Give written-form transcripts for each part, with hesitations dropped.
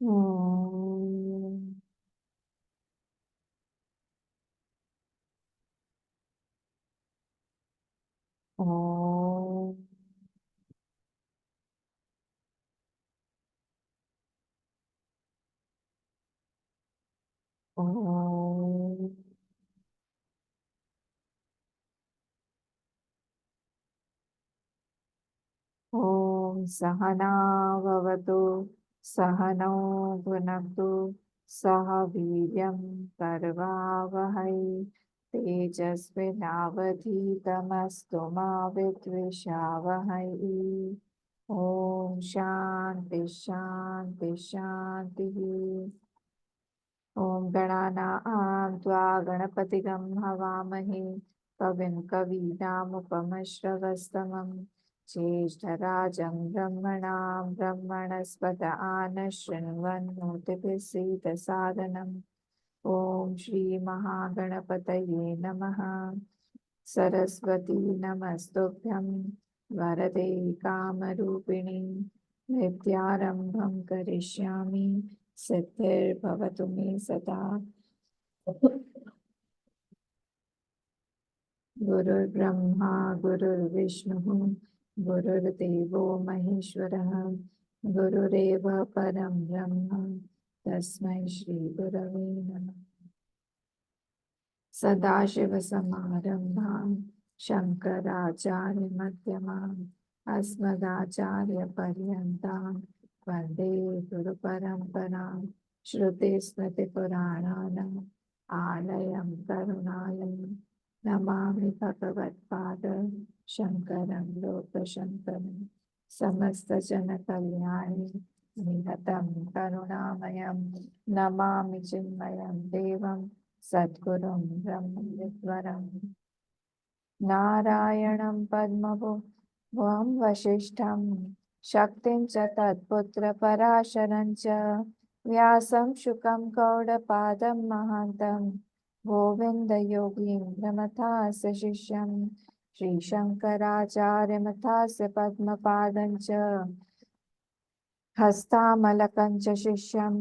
ओम ओम ओम ओम सहना भवतु सहनौ भुनक्तु सह वीर्यं करवावहै तेजस्विनावधीतमस्तु मा विद्विषावहै। ओम शांति शांति शांति। ओम गणानां त्वा गणपतिगं हवामहे कविं कवीनामुपमश्रवस्तमं ज्येष्ठराजं ब्रह्मणां ब्रह्मणस्पत आनशृण्वन्नोतिभिः सीदसादनम्। ॐ श्रीमहागणपतये नमः। सरस्वती नमस्तुभ्यं वरदे कामरूपिणि विद्यारम्भं करिष्यामि सिद्धिर्भवतु मे सदा। गुरुर्ब्रह्मा गुरुर्विष्णुः गुरुर्देवो महेश्वरः गुरुरेव परं ब्रह्म तस्मै श्रीगुरवे नमः। सदाशिवसमारम्भां शङ्कराचार्यमध्यमाम् अस्मदाचार्यपर्यन्तां वन्दे गुरुपरम्परां श्रुतिस्मृतिपुराणानाम् आलयं करुणालयं नमामि भगवत्पाद शङ्करं लोकशङ्करं समस्तजनकल्याणे निरतं करुणामयं नमामि चिन्मयं देवं सद्गुरुं ब्रह्मविद्वरं नारायणं पद्मभुवं वसिष्ठं शक्तिं च तत्पुत्रपराशरं च व्यासं शुकं गौडपादं महान्तं गोविन्दयोगीन्द्रमथास्य शिष्यं श्रीशङ्कराचार्यमथास्य पद्मपादं च हस्तामलकं च शिष्यं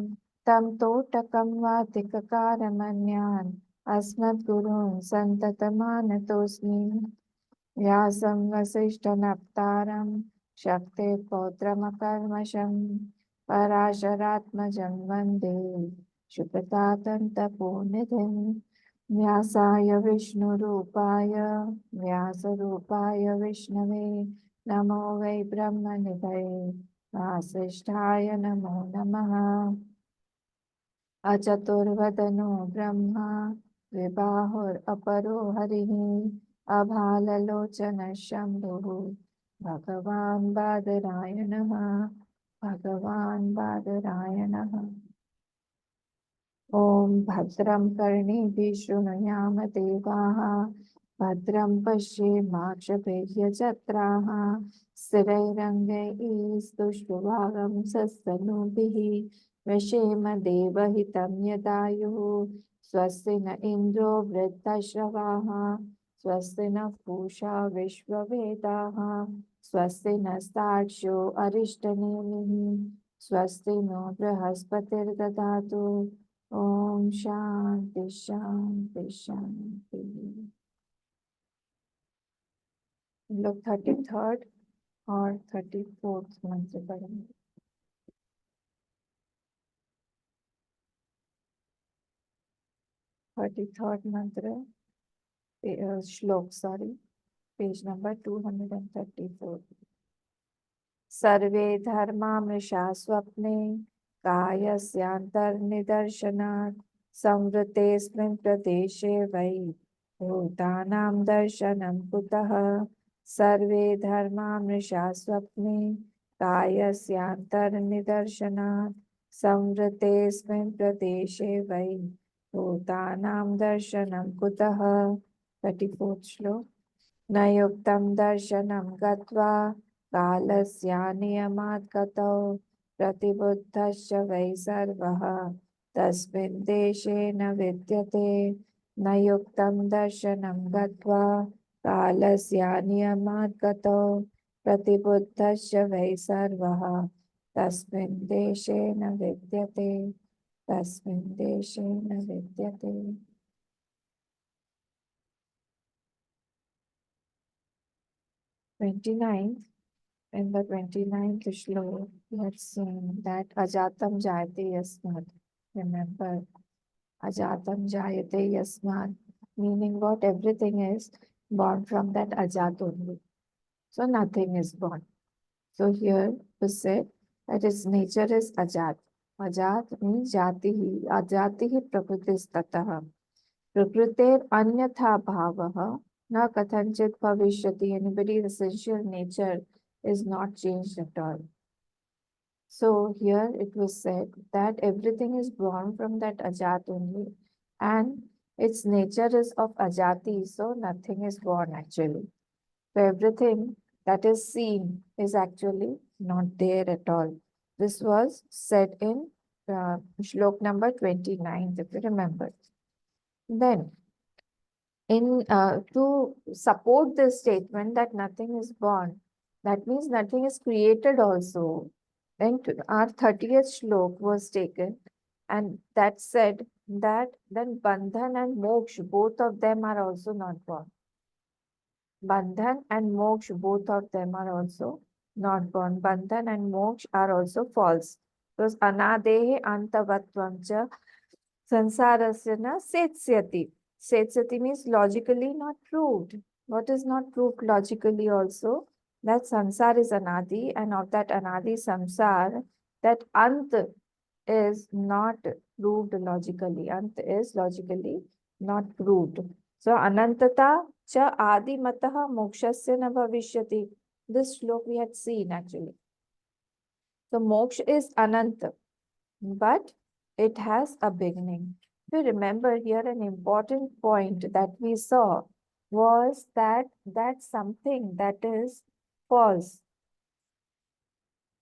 तं तोटकं वातिककारमन्यान् अस्मद्गुरून् सन्ततमानतोऽस्मि। व्यासं वसिष्ठनप्तारं शक्तेः पौत्रमकल्मषं पराशरात्मजं वन्दे शुकतातन्तपोनिधिं। व्यासाय विष्णुरूपाय व्यासरूपाय विष्णवे नमो वै ब्रह्मनिधये वासिष्ठाय नमो नमः। अचतुर्वदनो ब्रह्मा द्विबाहुरपरो हरिः अभाललोचनः शम्भुः भगवान् बादरायणः भगवान् बादरायणः। ॐ भद्रं कर्णेभिः शृणुयाम देवाः भद्रं पश्येमाक्षभिर्यजत्राः स्थिरैरङ्गैस्तुष्टुवागं सस्तनूभिः व्यशेम देवहितं यदायुः स्वस्ति न इन्द्रो वृद्धश्रवाः स्वस्ति नः पूषा विश्ववेदाः स्वस्ति नस्तार्क्ष्यो अरिष्टनेमिः स्वस्ति नो बृहस्पतिर्दधातु। ओम शांति शांति शांति। हम लोग 33rd और 34th मंत्र पढ़ेंगे। 33rd मंत्र श्लोक पेज नंबर 234। सर्वे धर्मा मृषा स्वप्ने कायस्यान्तर्निदर्शनात् संवृतेऽस्मिन् प्रदेशे वै भूतानां दर्शनं कुतः। सर्वे धर्मा मृषा स्वप्ने कायस्यान्तर्निदर्शनात् संवृतेऽस्मिन् प्रदेशे वै भूतानां दर्शनं कुतः। 34th श्लोक। न युक्तं दर्शनं गत्वा कालस्यानियमात् गतौ प्रतिबुद्धश्च वै सर्वः तस्मिन् देशे न विद्यते। न युक्तं दर्शनं गत्वा कालस्यानियमात् गतौ प्रतिबुद्धश्च वै सर्वः तस्मिन् देशे न विद्यते तस्मिन् देशे न विद्यते 29th. In the 29th shloka, we have seen that Ajatam Jayate Yasmat. Remember, Ajatam Jayate Yasmat, meaning what? Everything is born from that Ajat only. So nothing is born. So here we said that its nature is Ajat. Ajat means Jatihi. Ajatihi Prakritis Prakritir anyatha bhavaha na kathanchit bhavishyati. Anybody's essential nature is not changed at all. So here it was said that everything is born from that ajat only, and its nature is of ajati, so nothing is born actually. So everything that is seen is actually not there at all. This was said in shlok number 29, if you remember. Then in to support this statement that nothing is born, that means nothing is created also. Then our 30th shlok was taken, and that said that then bandhan and moksha, both of them are also not born. Bandhan and moksha, both of them are also not born. Bandhan and moksha are also false. Because anadehe antavatvam cha sansarasya na setsyati. Setsyati means logically not proved. What is not proved logically also? That sansar is anadi, and of that anadi samsar, that ant is not proved logically. Ant is logically not proved. So anantata cha adi mataha mokshasya na bhavishyati. This shlok we had seen actually. So moksha is ananta, but it has a beginning. If you remember here, an important point that we saw was that something that is false.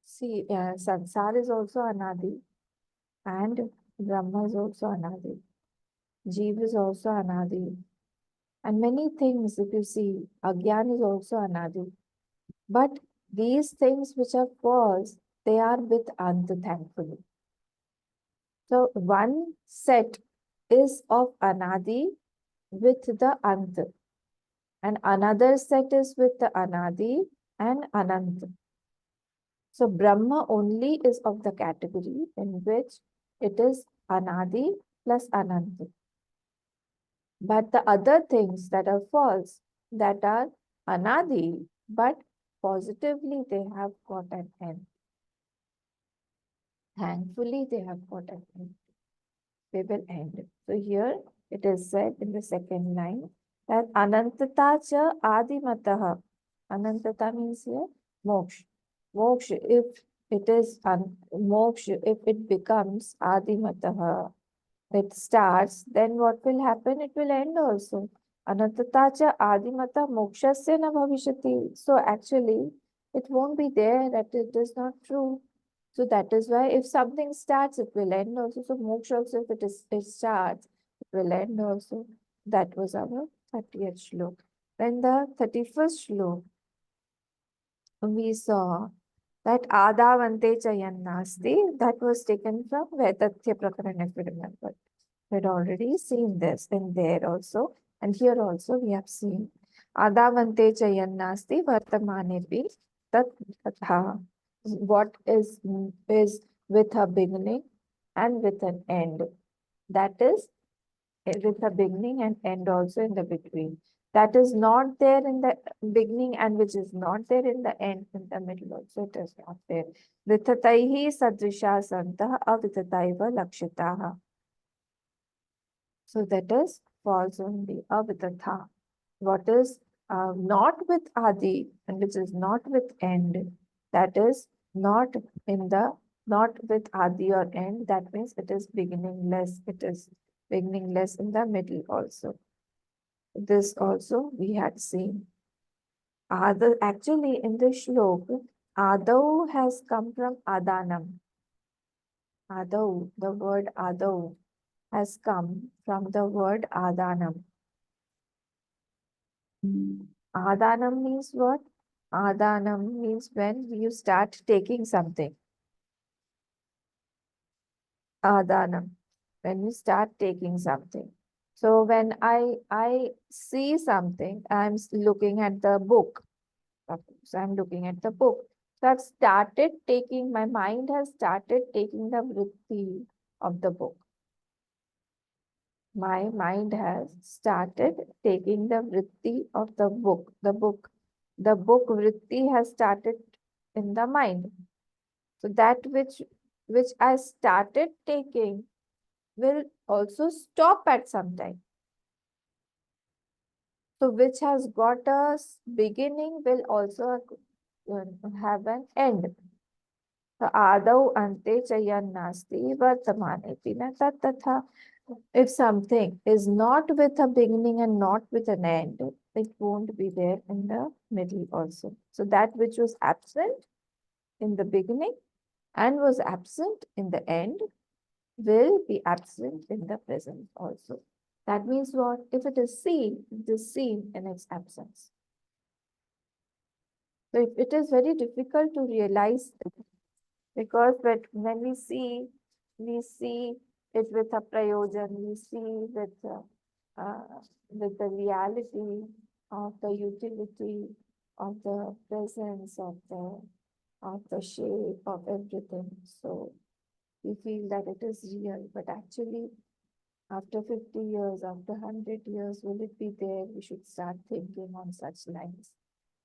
See, Sansar is also Anadi, and Brahma is also Anadi. Jeev is also Anadi. And many things, if you see, Agyan is also Anadi. But these things which are false, they are with Ant, thankfully. So one set is of Anadi with the Ant, and another set is with the Anadi and Anant. So Brahma only is of the category in which it is Anadi plus Anant. But the other things that are false, that are Anadi, but positively they have got an end. Thankfully, they have got an end. They will end. So here it is said in the second line that Anantata cha Adimataha. Anantata means here moksha. Moksha, if it is moksha, if it becomes Adimataha, it starts, then what will happen? It will end also. Anantata cha Adimata mokshasya na bhavishyati. So actually, it won't be there, that it is not true. So that is why if something starts, it will end also. So moksha also, if it starts, it will end also. That was our 30th shlok. Then the 31st shlok, we saw that Adavante Chayannasti, that was taken from Vedatya Prakarana, if you remember. We had already seen this in there also, and here also we have seen Adavante Chayannasti Vartamanepi Tat Tatha. What is with a beginning and with an end. That is with a beginning and end also in the between. That is not there in the beginning and which is not there in the end, in the middle also it is not there. Vithataihi sadrisha santah avithataiva lakshitaha. So that is false only, avitatha. What is not with adi and which is not with end, that is not in the, not with adi or end, that means it is beginningless. It is beginningless in the middle also. This also we had seen. Actually in this shlok, Adau has come from Adanam. Adau, the word Adau has come from the word Adanam. Adanam means what? Adanam means when you start taking something. Adanam. When you start taking something. So when I see something, I'm looking at the book. Okay, so I'm looking at the book. So I've started taking, my mind has started taking the vritti of the book. My mind has started taking the vritti of the book. The book vritti has started in the mind. So that which I started taking will also stop at some time. So which has got a beginning will also have an end. So adau ante chayan nasti vartamane pina tat tatha. If something is not with a beginning and not with an end, it won't be there in the middle also. So that which was absent in the beginning and was absent in the end will be absent in the present also. That means what? If it is seen, it is seen in its absence. So it is very difficult to realize it because when we see it with a prayojan, we see with the reality of the utility of the presence of the shape of everything. So we feel that it is real, but actually after 50 years, after 100 years, will it be there? We should start thinking on such lines.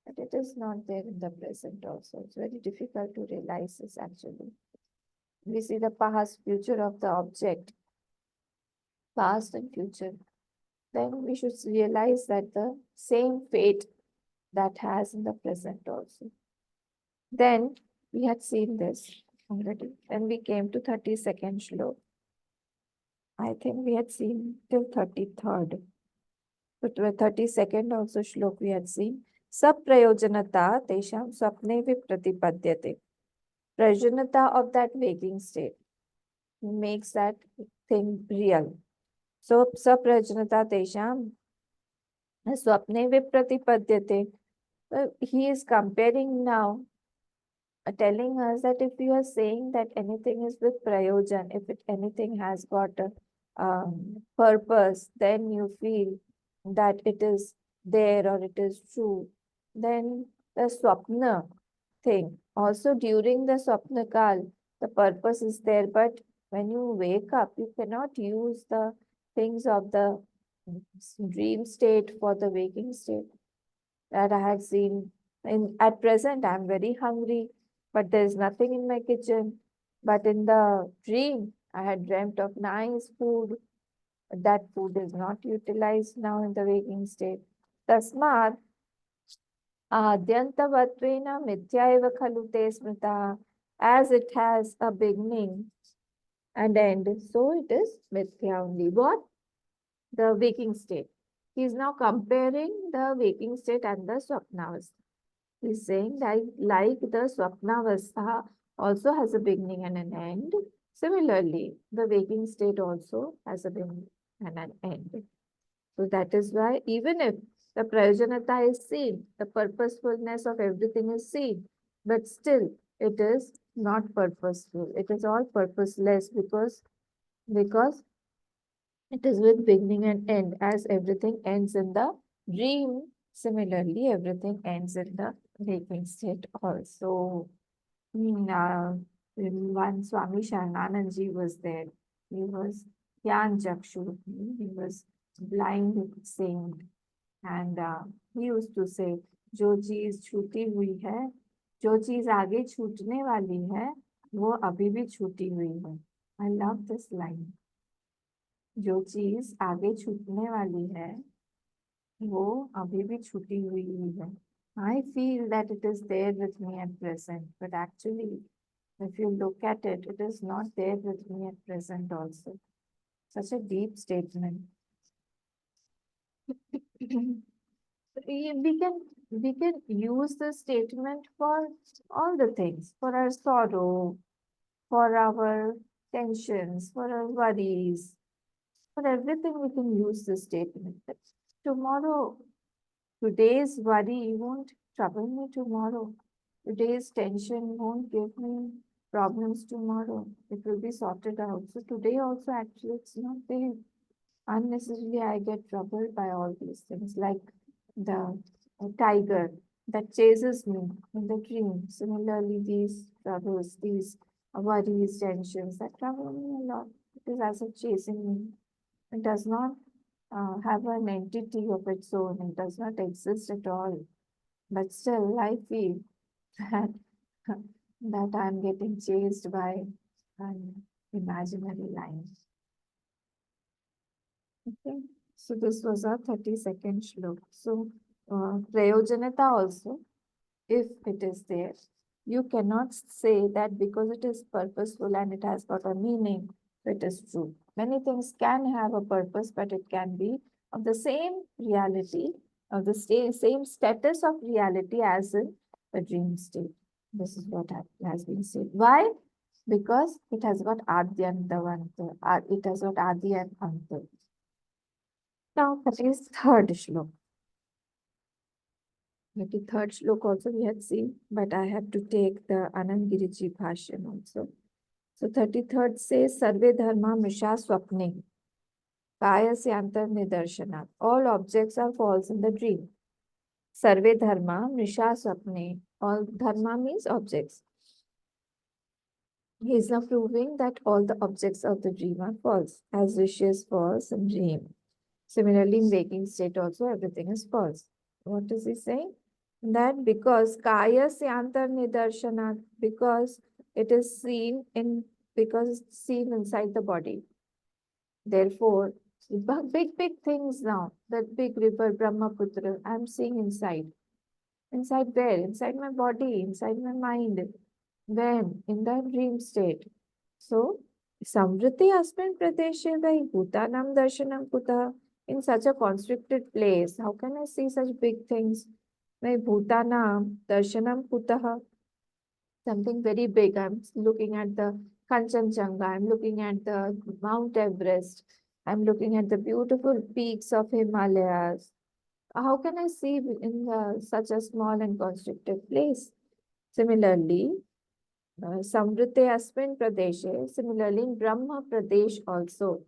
But it is not there in the present also. It's very difficult to realize this actually. We see the past, future of the object, past and future. Then we should realize that the same fate that has in the present also. Then we had seen this already. Then we came to 32nd shlok. I think we had seen till 33rd. But 32nd also shlok we had seen. Sab prayojanata tesham swapne vipratipadyate. Prayojanata of that waking state makes that thing real. So saprajanata tesham swapne vipratipadyate. He is comparing now, telling us that if you are saying that anything is with prayojan, if anything has got a purpose, then you feel that it is there or it is true. Then the swapna thing, also during the swapna kal, the purpose is there, but when you wake up, you cannot use the things of the dream state for the waking state that I had seen. At present, I'm very hungry, but there is nothing in my kitchen. But in the dream, I had dreamt of nice food. But that food is not utilized now in the waking state. Tasmat adyantavatvena mithya eva khalu te smrita. As it has a beginning and end, so it is mithya only. What? The waking state. He is now comparing the waking state and the swapnavastha. He's saying that like the swapnavastha also has a beginning and an end. Similarly, the waking state also has a beginning and an end. So that is why even if the prayojanata is seen, the purposefulness of everything is seen, but still it is not purposeful. It is all purposeless because it is with beginning and end, as everything ends in the dream. Similarly, everything ends in the waking state also. One Swami Sharananandji was there. He was Gyan Chakshu. He was blind saint. And he used to say, जो चीज छूटी हुई है, जो चीज आगे छूटने वाली है, वो अभी भी छूटी हुई है. I love this line. जो चीज आगे छूटने वाली है, वो अभी भी छूटी हुई है. I feel that it is there with me at present, but actually, if you look at it, it is not there with me at present also. Such a deep statement. We can use this statement for all the things, for our sorrow, for our tensions, for our worries, for everything we can use this statement. But tomorrow, today's worry won't trouble me tomorrow. Today's tension won't give me problems tomorrow. It will be sorted out. So today also actually it's not there. Unnecessarily I get troubled by all these things, like the tiger that chases me in the dream. Similarly, these troubles, these worries, tensions that trouble me a lot. It is as if chasing me. It does not have an entity of its own. It does not exist at all. But still, I feel that that I'm getting chased by an imaginary line. Okay, so this was our 32nd shlok. So, Prayojanata also, if it is there, you cannot say that because it is purposeful and it has got a meaning, it is true. Many things can have a purpose, but it can be of the same reality, of the same status of reality as in the dream state. This is what has been said. Why? Because it has got Adyantavanta, it has got Adi and Anta. Now, that is third shlok. 33rd shlok also we had seen, but I have to take the Anand Giriji Bhashyam also. So 33rd says, Sarve Dharma Misha Swapne, Kayasyantar Nidarshanat. All objects are false in the dream. Sarve Dharma Misha Swapne. All Dharma means objects. He is now proving that all the objects of the dream are false, as wish is false in dream. Similarly, in waking state also, everything is false. What is he saying? That because kaya syantar nidarshanat, because it is seen in, because it's seen inside the body. Therefore, big things now, that big river Brahmaputra, I'm seeing inside. Inside where? Inside my body, inside my mind. When? In the dream state. So, Samvriti Asmin Pradeshe Vai Bhutanam Darshanam Kuta. In such a constricted place, how can I see such big things? Vai Bhutanam Darshanam Kutaha. Something very big. I'm looking at the Kanchenjunga. I'm looking at the Mount Everest. I'm looking at the beautiful peaks of Himalayas. How can I see in such a small and constricted place? Similarly, Samvrite Asmin Pradeshe, similarly in Brahma Pradesh also.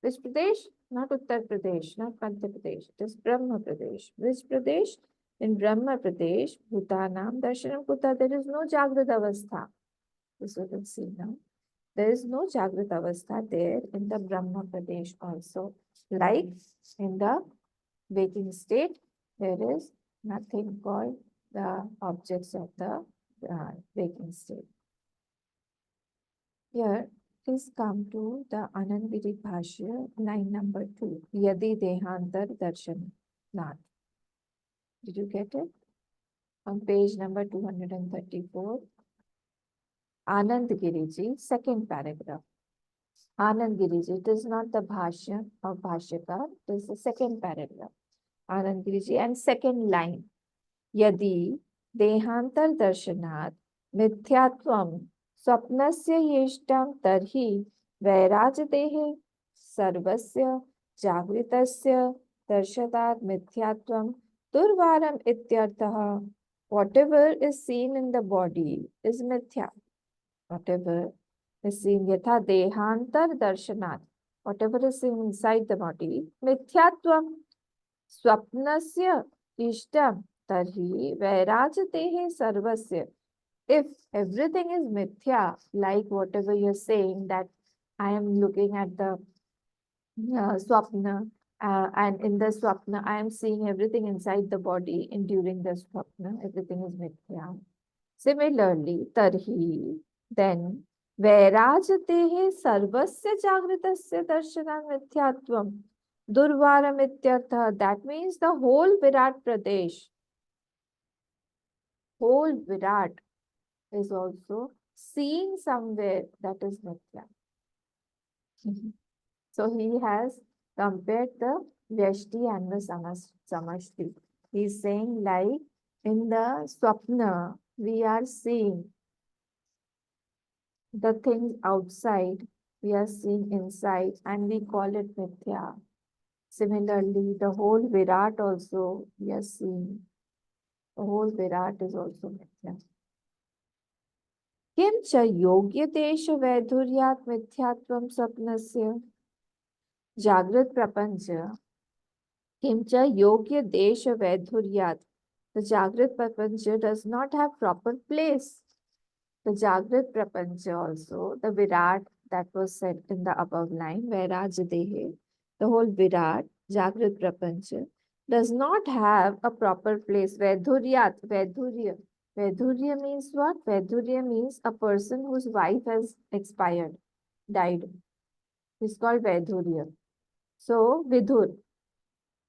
Which Pradesh? Not Uttar Pradesh, not Madhya Pradesh. It is Brahma Pradesh. Which Pradesh? In Brahma Pradesh, Bhutanam, Darshanam Kuta, there is no Jagrat Avastha. This we can see now. There is no Jagrat Avastha there in the Brahma Pradesh also. Like in the waking state, there is nothing called the objects of the waking state. Here, please come to the Anand Giri Bhashya, line number 2. Yadi Dehantar Darshan Nath. Did you get it? On page number 234. Anand Giriji, second paragraph. Anand Giriji, it is not the Bhashya of Bhashyakar, it is the second paragraph. Anand Giriji, and second line. Yadi Dehantar Darshanat Mithyatvam Swapnasya Yeshtam Tarhi Vairajadehe Sarvasya Jagritasya Darshadat Mithyatvam Durvaram Ityarthaha. Whatever is seen in the body is mithya. Whatever is seen yatha dehantar darshanat. Whatever is seen inside the body, mithyatvam swapnasya ishtam tarhi vairajatehe sarvasya. If everything is mithya, like whatever you're saying, that I am looking at the swapna, and in the swapna, I am seeing everything inside the body, and during the swapna, everything is mithya. Similarly, tarhi, then, vairajatehe sarvasya jagritasya darshanam mithyatvam durvaram ityartha. That means the whole Virat Pradesh, whole Virat is also seen somewhere that is mithya. So he has compared the Vyashti and the Samashti. He is saying like in the Swapna, we are seeing the things outside, we are seeing inside, and we call it Mithya. Similarly, the whole Virat also, we are seeing, the whole Virat is also Mithya. किं च योग्यतेषु वैधुर्यात् मिथ्यात्वं स्वप्नस्य जागृत प्रपंच किं च योग्यदेश वैधुर्यात्. The Jagrat Prapancha does not have proper place. The Jagrat Prapancha also, the Virat that was said in the above line, Vairajadehe, the whole Virat, Jagrat Prapancha, does not have a proper place. Vaidhuryat, Vaidhurya. Vaidhurya means what? Vaidhurya means a person whose wife has expired, died. It's called Vaidhurya. So, Vidhur,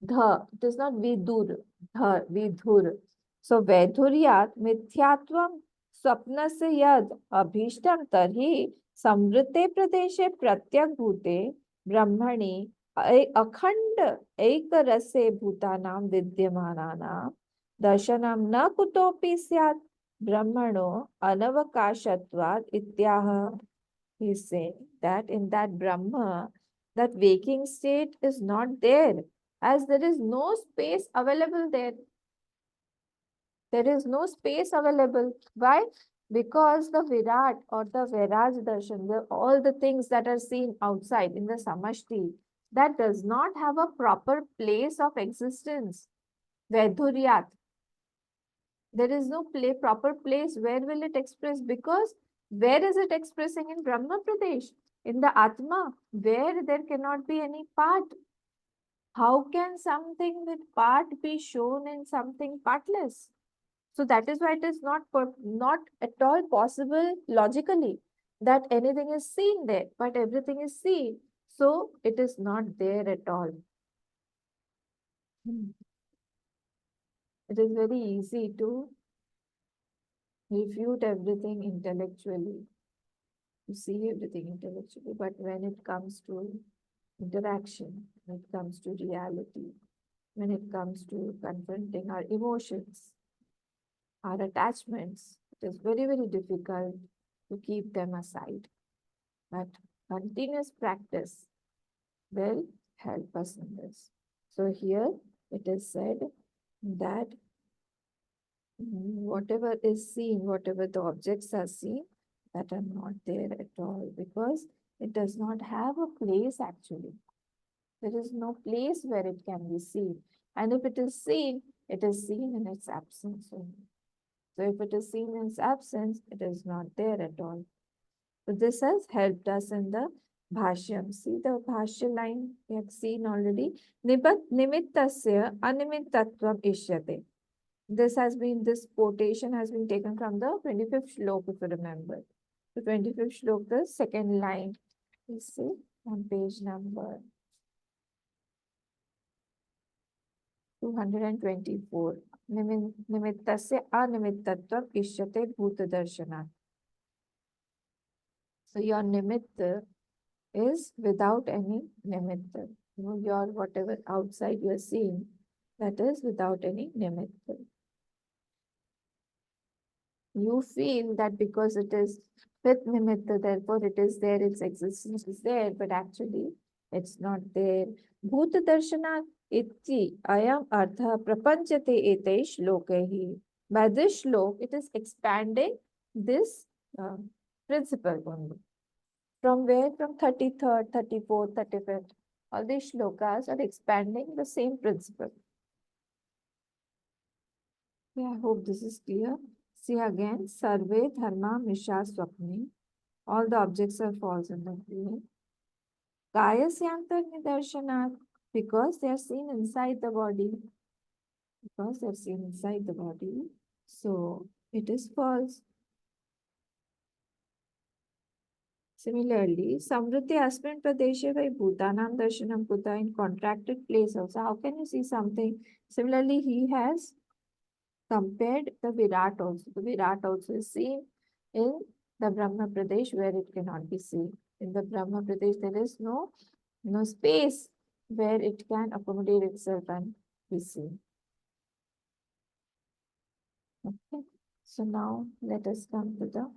it is not Vidur, Vidhur. So, Vaidhuryat, Mithyatvam, स्वप्नस्य यद् अभीष्टं तर्हि संवृते प्रदेशे प्रत्यक् भूते ब्रह्मणि अखंड एकरसे भूतानां विद्यमानानां दर्शनं न कुतोपि स्यात् ब्रह्मणो अनवकाशत्वात् इत्याह. He is saying that in that Brahma, that waking state is not there, as there is no space available there. There is no space available. Why? Because the Virat or the Vairaj Darshan, all the things that are seen outside in the Samashti, that does not have a proper place of existence. Vaidhuryat. There is no proper place. Where will it express? Because where is it expressing? In Brahma Pradesh, in the Atma, where there cannot be any part. How can something with part be shown in something partless? So that is why it is not at all possible logically that anything is seen there, but everything is seen. So it is not there at all. It is very easy to refute everything intellectually, to see everything intellectually, but when it comes to interaction, when it comes to reality, when it comes to confronting our emotions, our attachments, it is very, very difficult to keep them aside. But continuous practice will help us in this. So here it is said that whatever is seen, whatever the objects are seen, that are not there at all, because it does not have a place actually. There is no place where it can be seen. And if it is seen in its absence only. So if it is seen in its absence, it is not there at all. So this has helped us in the Bhashyam. See the Bhashya line we have seen already. Nimittasya animittatvam ishyate. This quotation has been taken from the 25th shlok, if you remember. The 25th shlok, the second line. You see on page number 224. Nimittasya animittatvam ishyate bhutadarshana. So your nimitta is without any nimitta. Your whatever outside you are seeing, that is without any nimitta. You feel that because it is with nimitta, therefore it is there, its existence is there, but actually it's not there. Bhuta darshana iti ayam artha prapanchate ete shlokehi. By this shlok, it is expanding this principle only. From where? From 33rd, 34th, 35th. All these shlokas are expanding the same principle. Yeah, I hope this is clear. See again, Sarve Dharma Misha Swapni. All the objects are false in the dream. Kayasyantar Nidarshanat, because they are seen inside the body. Because they are seen inside the body. So it is false. Similarly, Samvriti Asmin Pradeshe by Bhutanam Darshanam Kuta in contracted place also. How can you see something? Similarly, he has compared the Virat also. The Virat also is seen in the Brahma Pradesh where it cannot be seen. In the Brahma Pradesh, there is no space where it can accommodate itself and be seen. Okay. So now let us come to the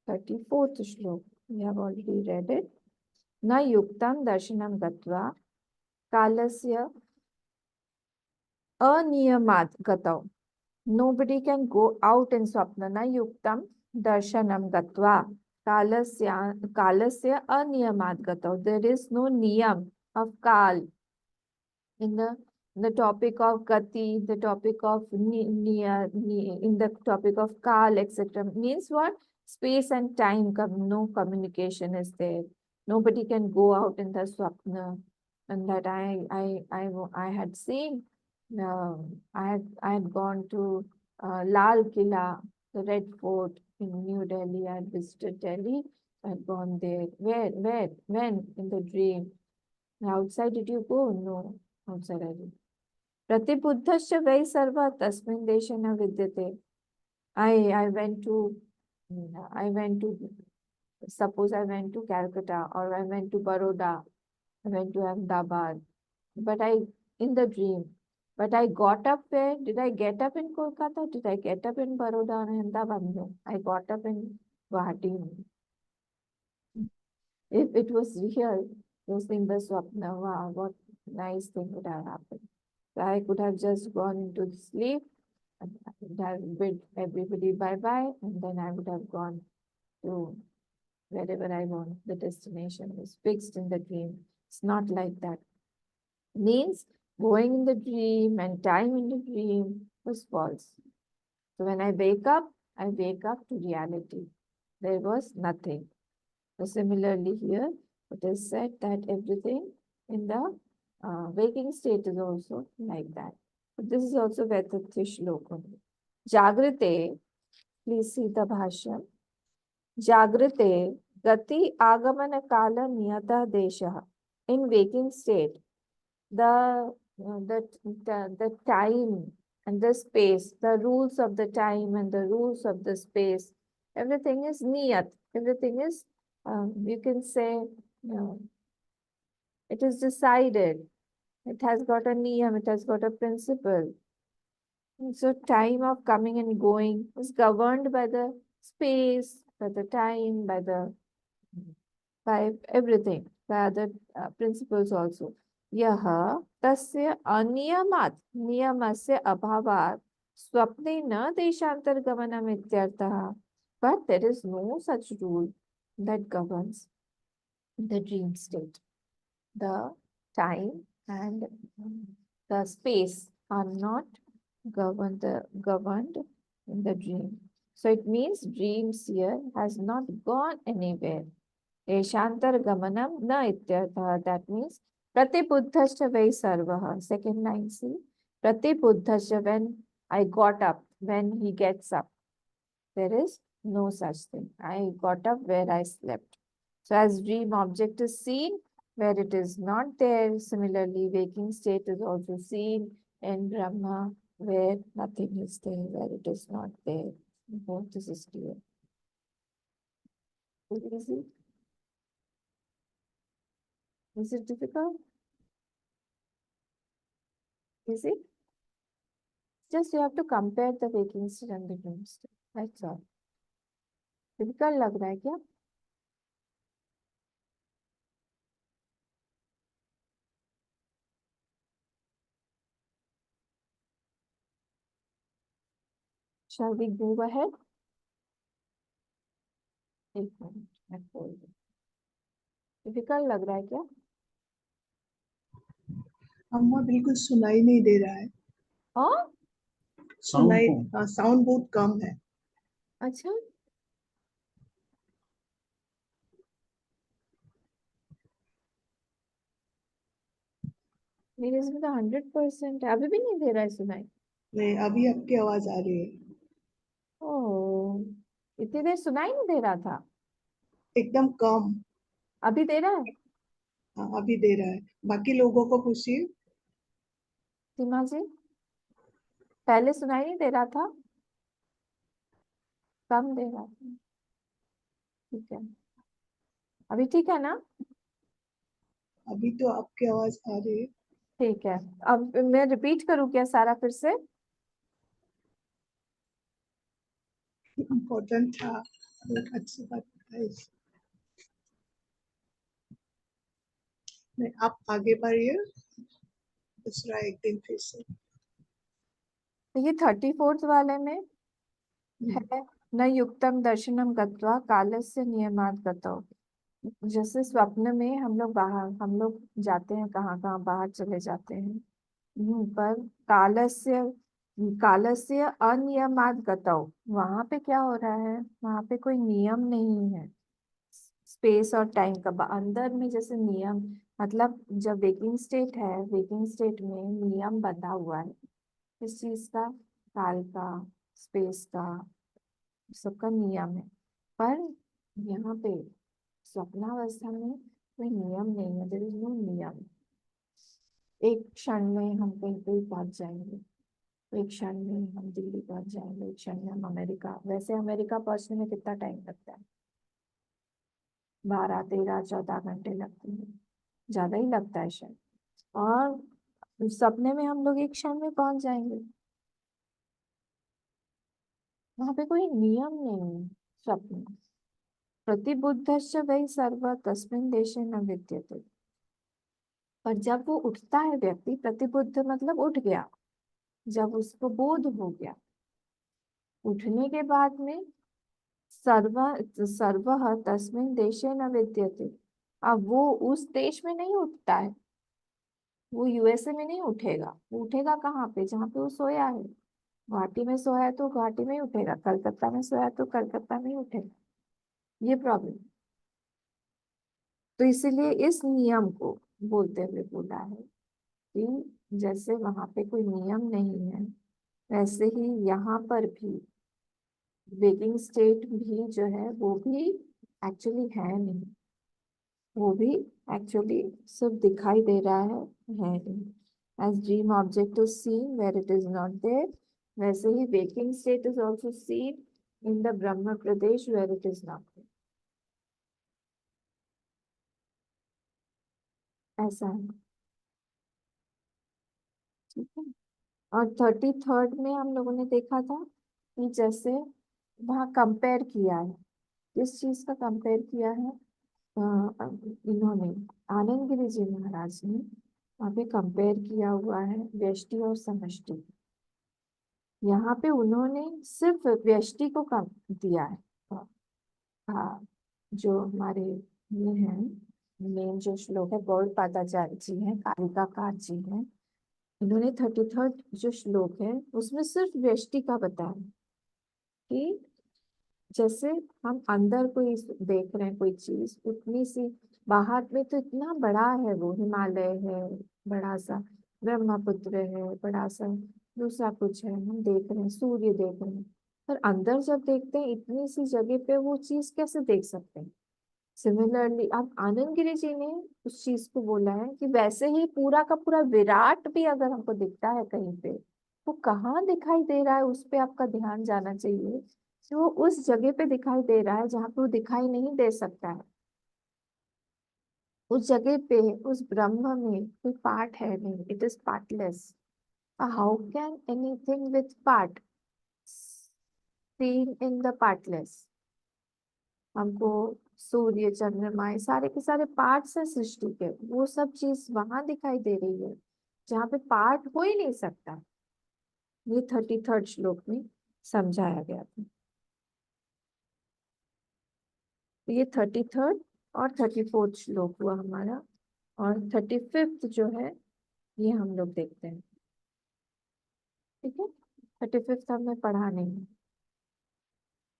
34th shlok. We have already read it. Na yuktam darshanam gatva kalasya aniyamad gatav. Nobody can go out in swapna. Na yuktam दर्शनम गत्वा कालस्य अनियमात् गतौ. There is no niyam of kal in the topic of gati, the topic of in the topic of kal, etc. Means what? Space and time, no communication is there. Nobody can go out in the swapna. And that I had seen, I had gone to Lal Killa, the Red Fort in New Delhi. I had visited Delhi. I had gone there. Where, when? In the dream. Outside did you go? No, outside I did. प्रतिबुद्धश्च वै सर्व तस्मिन् देशे न विद्यते. I went to suppose I went to Calcutta or I went to Baroda, I went to Ahmedabad, but in the dream. But I got up where? Did I get up in Kolkata? Did I get up in Baroda or Ahmedabad? No, I got up in Guwahati. If it was real, those things were swapna. Wow, what nice thing would have happened. So I could have just gone into sleep and I would have bid everybody bye-bye, and then I would have gone to wherever I want. The destination is fixed in the dream. It's not like that. Means going in the dream and time in the dream was false. So when I wake up to reality. There was nothing. So similarly here, it is said that everything in the waking state is also like that. But this is also Vetatya Shloka. Jagrite, please see the Bhashya. Jagrite, Gati Agamana Kala Niyata Desha. In waking state, the time and the space, the rules of the time and the rules of the space, everything is niyat. Everything is, you can say, it is decided. It has got a niyam, it has got a principle. And so time of coming and going is governed by the space, by the time, by everything, by other principles also. यह तस्य अनियमात् नियमस्य अभावात् स्वप्ने न देशांतरगमनम् इत्यर्थः. But there is no such rule that governs the dream state. The time and the space are not governed in the dream. So it means dreams here has not gone anywhere. Deshantar gamanam na ityartha. That means pratibuddhascha vai sarvaha. Second line, see. Pratibuddhascha, when I got up, when he gets up. There is no such thing. I got up where I slept. So as dream object is seen where it is not there. Similarly, waking state is also seen in Brahma where nothing is there, where it is not there. Both this is clear. Is it easy? Is it difficult? Is it? Just you have to compare the waking state and the dream state. That's all. Difficult लग रहा है क्या? Shall we move ahead? एक minute, मैं खोल दूं. Difficult लग रहा है क्या? अम्मा बिल्कुल सुनाई नहीं दे रहा है. हाँ? सुनाई साउंड बहुत कम है. अच्छा. मेरे इसमें तो 100% है. अभी भी नहीं दे रहा है सुनाई. नहीं, अभी आपकी आवाज आ रही है. ओह, इतनी देर सुनाई नहीं दे रहा था. एकदम कम. अभी दे रहा है. हाँ, अभी दे रहा है. बाकी लोगों को पूछिए. सीमा जी, पहले सुनाई नहीं दे रहा था, कम दे रहा था. ठीक है, अभी ठीक है ना? अभी तो आपकी आवाज आ रही है. ठीक है. अब मैं रिपीट करूँ क्या सारा फिर से? इम्पोर्टेंट था, बहुत अच्छी बात है. नहीं, आप आगे बढ़िए. दूसरा एक दिन फिर से. तो ये 34th वाले में है न युक्तम दर्शनम गत्वा कालस्य नियमात गतौ। जैसे स्वप्न में हम लोग जाते हैं, कहाँ कहाँ बाहर चले जाते हैं। पर कालस्य कालस्य अनियमात गतौ, वहां पे क्या हो रहा है, वहां पे कोई नियम नहीं है। स्पेस और टाइम का अंदर में जैसे नियम, मतलब जब वेकिंग स्टेट है, वेकिंग स्टेट में नियम बंधा हुआ है इस चीज का, काल का, स्पेस का, सबका नियम है। पर यहाँ पे स्वप्नावस्था में कोई नियम नहीं है, देयर इज नो नियम। एक क्षण में हम कहीं पे पहुंच जाएंगे, एक क्षण में हम दिल्ली पहुंच जाएंगे, एक क्षण में हम अमेरिका। वैसे अमेरिका पहुंचने में कितना टाइम लगता है? 12, 13, 14 घंटे लगते हैं, ज्यादा ही लगता है शायद। और सपने में हम लोग एक क्षण में पहुंच जाएंगे। वहां पे कोई नियम नहीं है स्वप्न में। प्रतिबुद्धश्च वै सर्व तस्मिन् देशे न विद्यते। पर जब वो उठता है व्यक्ति, प्रतिबुद्ध मतलब उठ गया, जब उसको बोध हो गया, उठने के बाद में सर्व सर्वः तस्मिन् देशे न विद्यते। अब वो उस देश में नहीं उठता है, वो यूएसए में नहीं उठेगा। वो उठेगा कहाँ पे? जहाँ पे वो सोया है। गुवाहाटी में सोया है तो गुवाहाटी में ही उठेगा, कलकत्ता में सोया है तो कलकत्ता में ही उठेगा। ये प्रॉब्लम। तो इसीलिए इस नियम को बोलते हुए बोला है कि जैसे वहां पे कोई नियम नहीं है, वैसे ही यहाँ पर भी वेकिंग स्टेट भी जो है वो भी एक्चुअली है नहीं, वो भी एक्चुअली सब दिखाई दे रहा है नहीं। As dream object is seen where it is not there, वैसे ही waking state is also seen in the ब्रह्म प्रदेश where it is not there. ऐसा है, ठीक है। और 33rd में हम लोगों ने देखा था कि जैसे वहाँ कंपेयर किया है, किस चीज का कंपेयर किया है? इन्होंने, आनंद गिरी जी महाराज ने वहाँ पे कंपेयर किया हुआ है व्यष्टि और समष्टि। यहाँ पे उन्होंने सिर्फ व्यष्टि को कम दिया है। हाँ, जो हमारे ये हैं, मेन जो श्लोक है, गौड़पादाचार्य जी हैं, कारिकाकार जी हैं, इन्होंने 33rd जो श्लोक है उसमें सिर्फ व्यष्टि का बताया कि जैसे हम अंदर कोई देख रहे हैं कोई चीज उतनी सी, बाहर में तो इतना बड़ा है, वो हिमालय है, बड़ा सा ब्रह्मपुत्र है, बड़ा सा दूसरा कुछ है, हम देख रहे हैं, सूर्य देख रहे हैं। पर अंदर जब देखते हैं इतनी सी जगह पे वो चीज कैसे देख सकते हैं? सिमिलरली अब आनंद गिरी जी ने उस चीज को बोला है कि वैसे ही पूरा का पूरा विराट भी अगर हमको दिखता है कहीं पे, वो कहाँ दिखाई दे रहा है उस पे आपका ध्यान जाना चाहिए कि वो उस जगह पे दिखाई दे रहा है जहाँ पे वो दिखाई नहीं दे सकता है। उस जगह पे, उस ब्रह्म में कोई पार्ट है नहीं, it is partless. How can anything with part scene in the partless? हमको सूर्य चंद्रमा ये सारे के सारे पार्ट्स है सृष्टि के, वो सब चीज वहां दिखाई दे रही है जहाँ पे पार्ट हो ही नहीं सकता। ये 33rd श्लोक में समझाया गया था। तो ये 33rd और 34th श्लोक हुआ हमारा। और 35th जो है ये हम लोग देखते हैं, ठीक है। 35th हमने पढ़ा नहीं।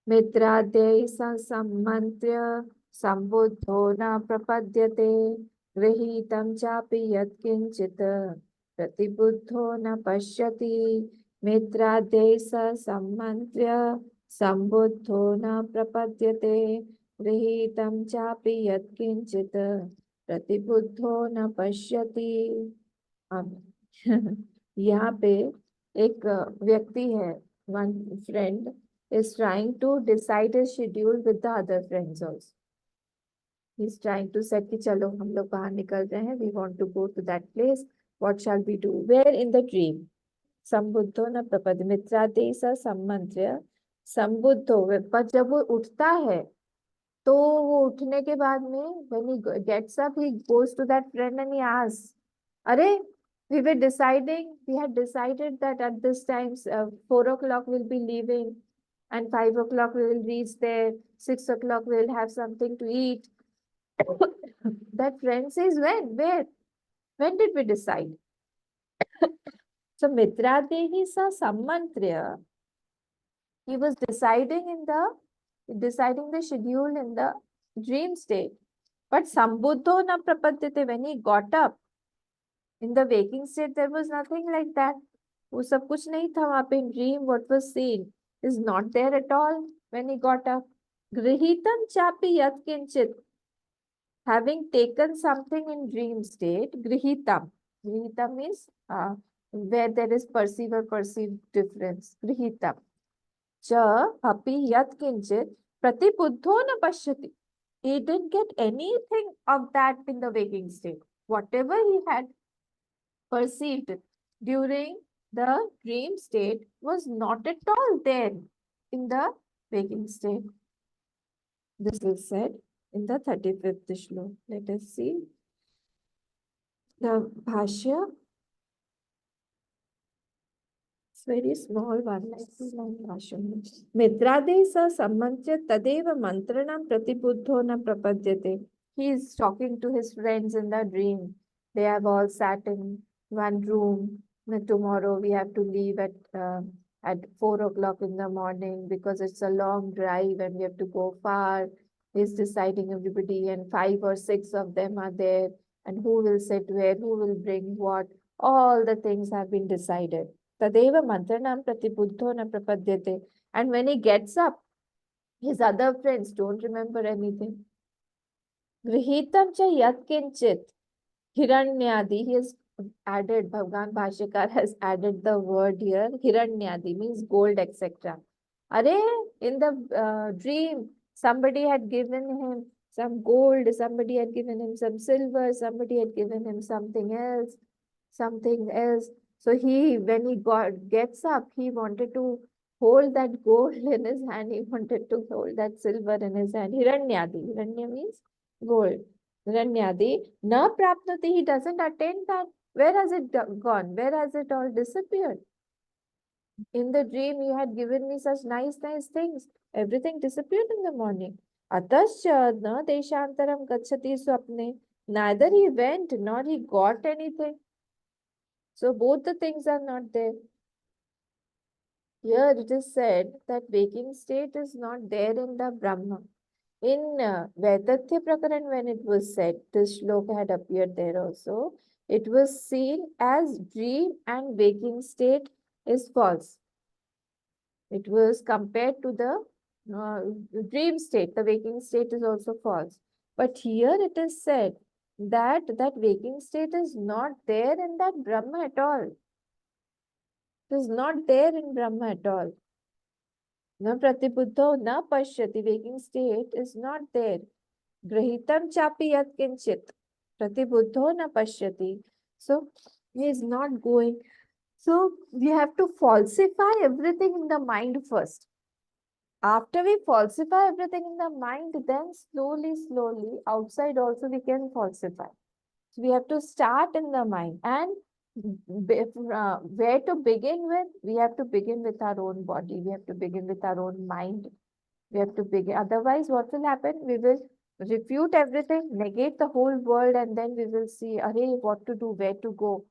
मित्राद्यै सम्मन्त्र्य सम्बुद्धो न प्रपद्यते, गृहीतं चापि यत्किंचित् प्रतिबुद्धो न पश्यति। मित्राद्यै सम्मन्त्र्य सम्बुद्धो न प्रपद्यते, गृहीतं चापि यत्किंचित् प्रतिबुद्धो न पश्यति। अब यहाँ पे एक व्यक्ति है, one friend is trying to decide his schedule with the other friends also. He's trying to set कि चलो हम लोग बाहर निकल रहे हैं, we want to go to that place, what shall we do? Where? In the dream. संबुद्धो न प्रपद मित्रादे स सम्मंत्र्य संबुद्धो। पर जब वो उठता है तो वो उठने के बाद में when he gets up he goes to that friend and he asks, अरे we had decided that at this time 4 o'clock we'll be leaving, and 5 o'clock we will reach there, 6 o'clock we will have something to eat. That friend says, when? Where? When did we decide? So Mitradehi sa sammantriya, he was deciding the schedule in the dream state. But sambuddho na prapadyate, when he got up in the waking state, there was nothing like that. वो सब कुछ नहीं था वहां पे. In dream, what was seen is not there at all when he got up. Grihitam chapi yat kinchit, having taken something in dream state. Grihitam. Grihitam means where there is perceived difference. Grihitam. Cha api yat kinchit pratibuddho na pashyati. He didn't get anything of that in the waking state. Whatever he had perceived during the dream state was not at all there in the waking state. This is said in the 35th shlok. Let us see the Bhashya. It's very small one, like 2-line Bhashya. Mitrade sa sammanchya tadeva mantranam pratibuddho na prapadyate. He is talking to his friends in the dream. They have all sat in one room. Tomorrow we have to leave at 4 o'clock in the morning because it's a long drive and we have to go far. He's deciding everybody, and 5 or 6 of them are there, and who will sit where, who will bring what. All the things have been decided. Tadeva mantranam pratibuddho na prapadyate. And when he gets up, his other friends don't remember anything. Grihitam cha yat kinchit hiranyadi. He has added, Bhagavan Bhashyakar has added the word here. Hiranyadi means gold, etc. Are in the dream, somebody had given him some gold, somebody had given him some silver, somebody had given him something else. So when he gets up, he wanted to hold that gold in his hand. He wanted to hold that silver in his hand. Hiranyadi. Hiranya means gold. Hiranyadi. Na prapnati. He doesn't attain that. Where has it gone? Where has it all disappeared? In the dream, you had given me such nice things. Everything disappeared in the morning. Atascha na deshantaram gachati swapne. Neither he went nor he got anything. So both the things are not there. Here it is said that waking state is not there in the Brahma. In Vedatya Prakaran, when it was said, this shloka had appeared there also. It was seen as dream and waking state is false. It was compared to the dream state. The waking state is also false. But here it is said that waking state is not there in that Brahma at all. It is not there in Brahma at all. Na pratibuddho na pashyati. Waking state is not there. Grahitam chapi yat kinchit. Pratibuddho na pashyati. So he is not going. So we have to falsify everything in the mind first. After we falsify everything in the mind, then slowly, outside also we can falsify. So we have to start in the mind. And where to begin with? We have to begin with our own body. We have to begin with our own mind. We have to begin. Otherwise, what will happen? We will refute everything, negate the whole world, and then we will see, what to do, where to go,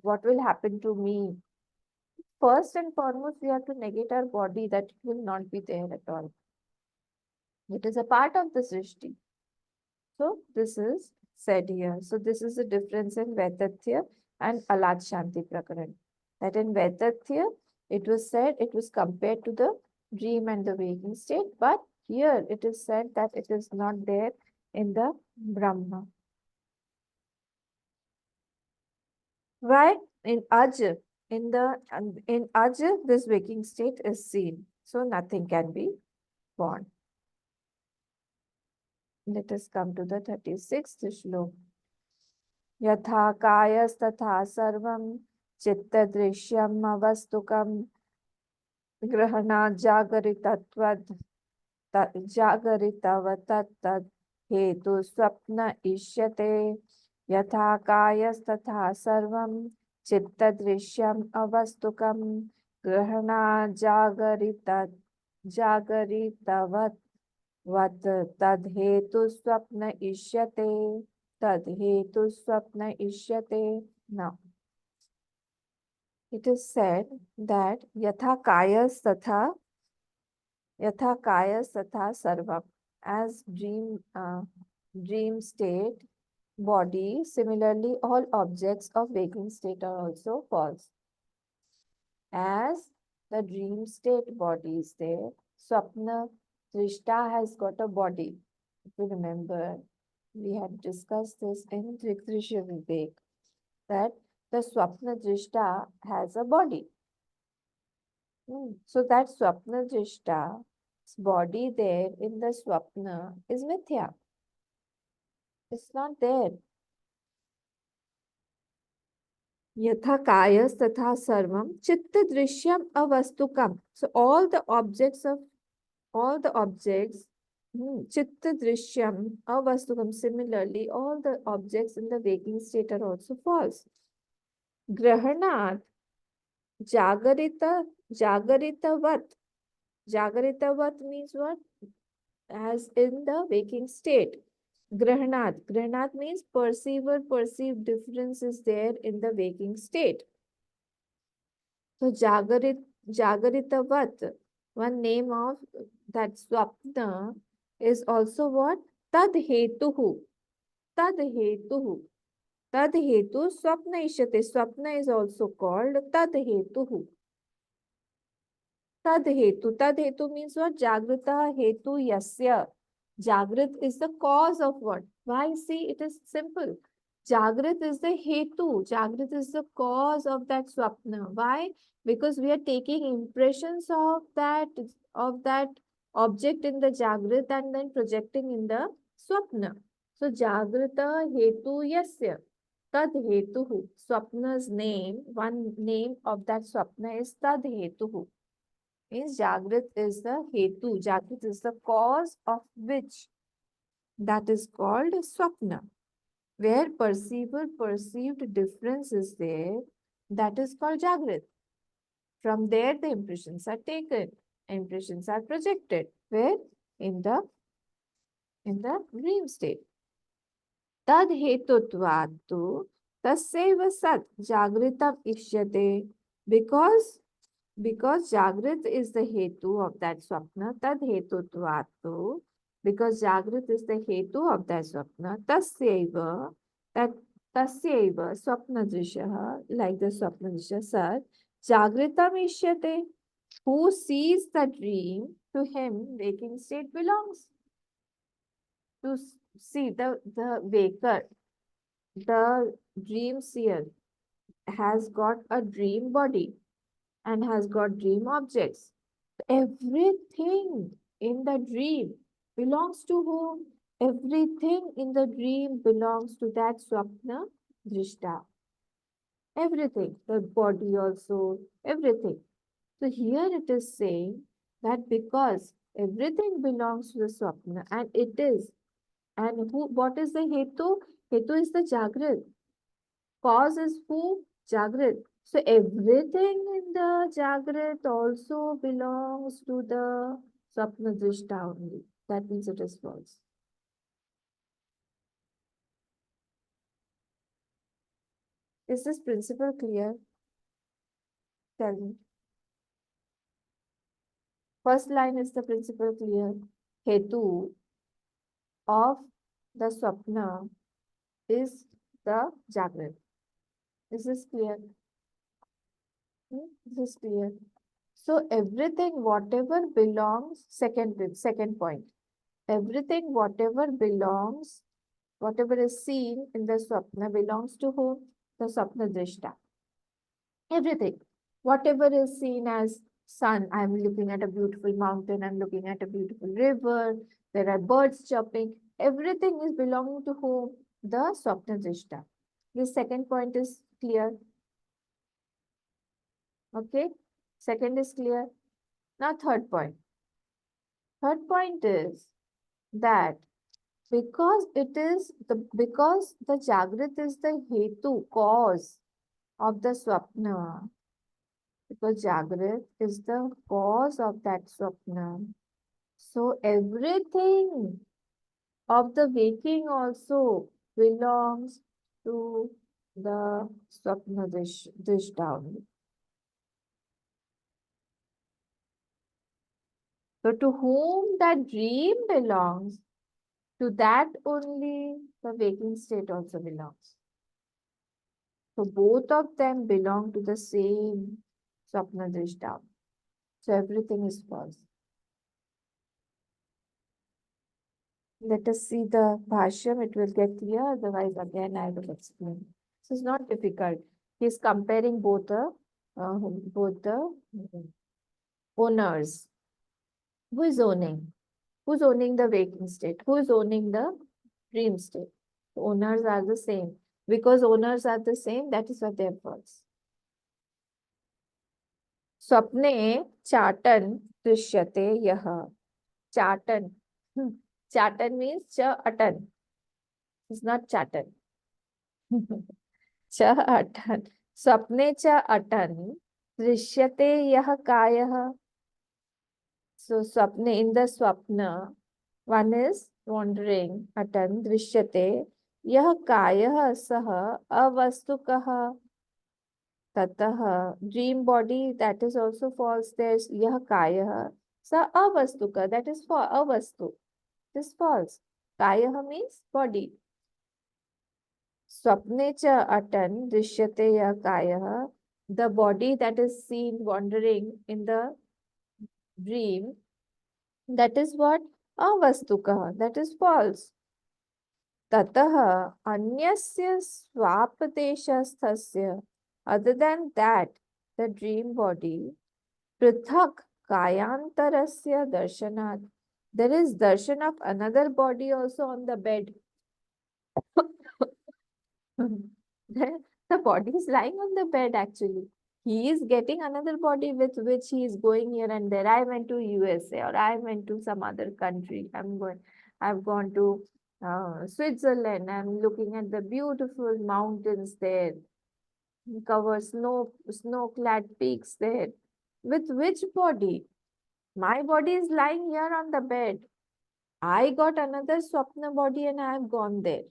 what will happen to me. First and foremost, we have to negate our body, that it will not be there at all. It is a part of the Srishti. So this is said here. So this is the difference in Vedatya and Alat Shanti Prakaran. That in Vedatya, it was said, it was compared to the dream and the waking state, but here it is said that it is not there in the Brahma. Why? In Aj, in Aj, this waking state is seen. So nothing can be born. Let us come to the 36th shlok. Yatha kayas tatha sarvam chitta drishyam avastukam grahana jagaritatvad jagaritavat hetu swapna ishyate. Yatha kayas tatha sarvam chitta drishyam avastukam grahana jagaritat वत तद्हेतु स्वप्न इष्यते तद्हेतु स्वप्न इष्यते. Now it is said that yatha kayas tatha sarvam, as dream state body, similarly all objects of waking state are also false. As the dream state body is there, swapna drishta has got a body. If you remember, we had discussed this in Drisha Vivek, that the swapna drishta has a body. So that swapna drishta's body there in the swapna is mithya. It's not there. Yatha kayas tatha sarvam chitta drishyam avastukam. So all the objects, chitta drishyam avastukam, similarly all the objects in the waking state are also false. Grahanat jagaritavat. Jagaritavat means what? As in the waking state. Grahanat means perceived difference is there in the waking state. So Jagaritavat, one name of that swapna is also what? Tadhetuhu. Tadhetuhu. Tadhetu swapna ishyate. Swapna is also called Tadhetuhu. Tadhetu. Tadhetu means what? Jagrita hetu yasya. Jagrit is the cause of what? Why? See, it is simple. Jagrit is the hetu. Jagrit is the cause of that swapna. Why? Because we are taking impressions of that object in the Jagrit and then projecting in the swapna. So Jagrita hetu yasya. Tad hetuhu. Swapna's name, one name of that swapna is Tad hetuhu. Means Jagrit is the hetu. Jagrit is the cause of which that is called swapna. Where perceived difference is there, that is called Jagrit. From there the impressions are taken, impressions are projected. Where? In the dream state. Tad hetutvattu tasyaiva sat jagritam ishyate. Because Jagrit is the hetu of that swapna, tad hetutvattu. Because Jagrit is the hetu of that swapna, tasyaiva, that tasyaiva swapna drishaha, like the swapna drisha sat, Jagritam ishyate. Who sees the dream, to him waking state belongs. To see the waker, the dream seer has got a dream body and has got dream objects. Everything in the dream belongs to whom? Everything in the dream belongs to that swapna drishta. Everything, the body also, everything. So here it is saying that because everything belongs to the swapna and it is, and who? What is the hetu? Hetu is the Jagrit. Cause is who? Jagrit. So everything in the Jagrit also belongs to the Swapna Drishta only. That means it is false. Is this principle clear? Tell me. First line is the principle clear. Hetu of the Swapna is the Jagrit. Is this clear? This is clear. So everything, whatever belongs, second point. Everything, whatever belongs, whatever is seen in the swapna belongs to whom? The swapna drishta. Everything. Whatever is seen as sun, I'm looking at a beautiful mountain, I'm looking at a beautiful river, there are birds chirping. Everything is belonging to whom? The swapna drishta. This second point is clear. Okay. Second is clear. Now third point. Third point is that because the Jagrit is the hetu, cause of the swapna, because Jagrat is the cause of that Swapna. So everything of the waking also belongs to the Swapna Drishta only. So to whom that dream belongs, to that only the waking state also belongs. So both of them belong to the same Swapna Drishta. So everything is false. Let us see the Bhashyam, it will get clear, otherwise again I will explain. This is not difficult. He is comparing both the owners. Who is owning? Who's owning the waking state? Who is owning the dream state? The owners are the same. Because owners are the same, that is why they are false. Swapne chatan drishyate yaha. Chatan. Chatan means cha atan. It's not chatan. च अटन स्वप्ने च अटन दृश्यते यह कायः. So swapne, in the swapna, one is wandering, atan drishyate, yah kayah sah avastukah. Tatah, dream body, that is also false. There's yah kayah sa avastuka, that is for avastu. This is false. Kayah means body. Swapne cha atan drishyate yah kayah, the body that is seen wandering in the dream, that is what? Avastuka, that is false. Tatah anyasya swapadeshasthasya. Other than that, the dream body, prithak kayantarasya darshanat. There is darshan of another body also on the bed. The body is lying on the bed actually. He is getting another body with which he is going here and there. I went to USA or I went to some other country. I've gone to Switzerland. I'm looking at the beautiful mountains there, cover snow-clad peaks there. With which body? My body is lying here on the bed. I got another Swapna body and I have gone there.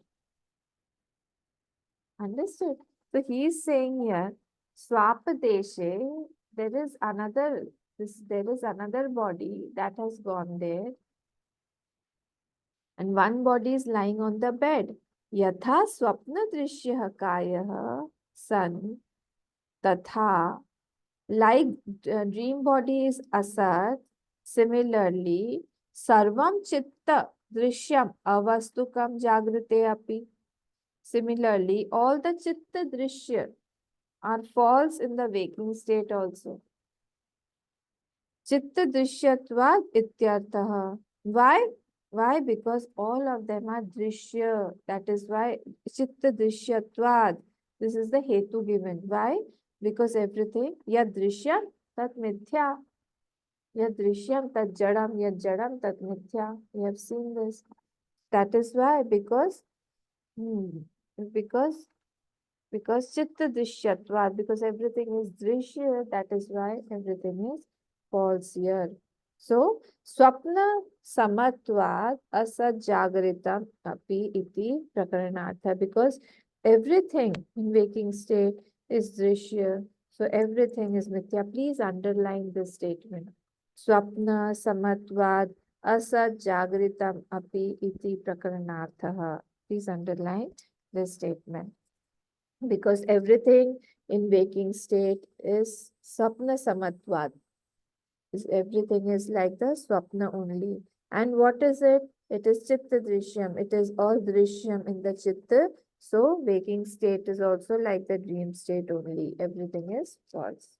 Understood? So he is saying here, Swapadeshe, there is another body that has gone there, and one body is lying on the bed. Yatha swapna drishyah kayah san tatha, like dream body is asat, similarly sarvam chitta drishyam avastukam jagrite api. Similarly, all the chitta drishya are false in the waking state also. Chitta drishyatvad ityartha. Why? Why? Because all of them are drishya. That is why chitta drishyatvad. This is the hetu given. Why? Because everything yad drishyam tat mithya. Yad drishyam tat jadam. Yad jadam tat mithya. We have seen this. That is why, because because chitta drishyatvad, because everything is drishya, that is why everything is false here. So swapna samatvad asat jagritam api iti prakaranartha, because everything in waking state is drishya, so everything is mithya. Please underline this statement. Swapna samatvad asat jagritam api iti prakaranartha. Please underline this statement, because everything in waking state is swapna samatvad. Everything is like the swapna only. And what is it? It is chitta drishyam. It is all drishyam in the chitta. So waking state is also like the dream state only. Everything is false.